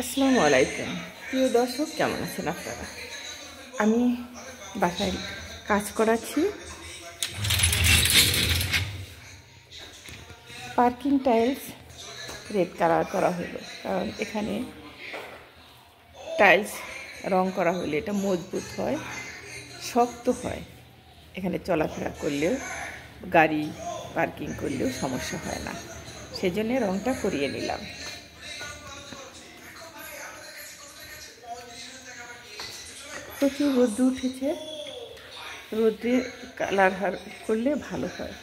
আসসালামু আলাইকুম প্রিয় দর্শক, কেমন আছেন আপনারা? আমি বাসায় কাজ করাচ্ছি। পার্কিং টাইলস রেড কালার করা হলো, কারণ এখানে টাইলস রং করা হলে এটা মজবুত হয়, শক্ত হয়, এখানে চলাফেরা করলেও গাড়ি পার্কিং করলেও সমস্যা হয় না। সেজন্য রংটা করিয়ে নিলাম। প্রচুর রোদ্র উঠেছে, রোদ্রে কালার করলে ভালো হয়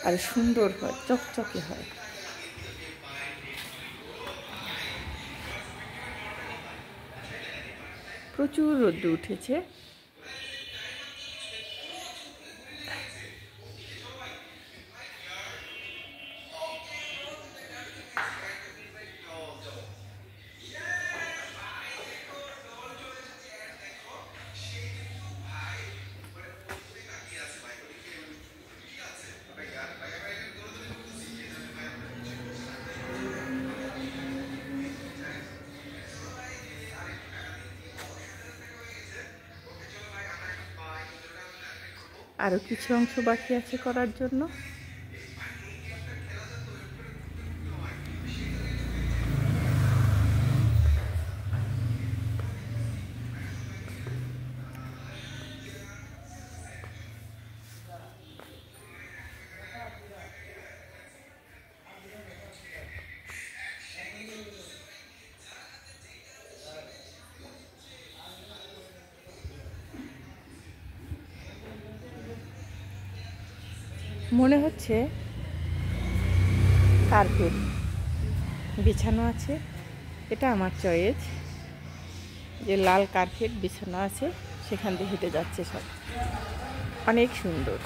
আর সুন্দর হয়, চকচকে হয়। প্রচুর রোদ্র উঠেছে। আরও কিছু অংশ বাকি আছে করার জন্য। মনে হচ্ছে কার্পেট বিছানো আছে। এটা আমার চয়েস, যে লাল কার্পেট বিছানো আছে, সেখান দিয়ে হেঁটে যাচ্ছে সব, অনেক সুন্দর।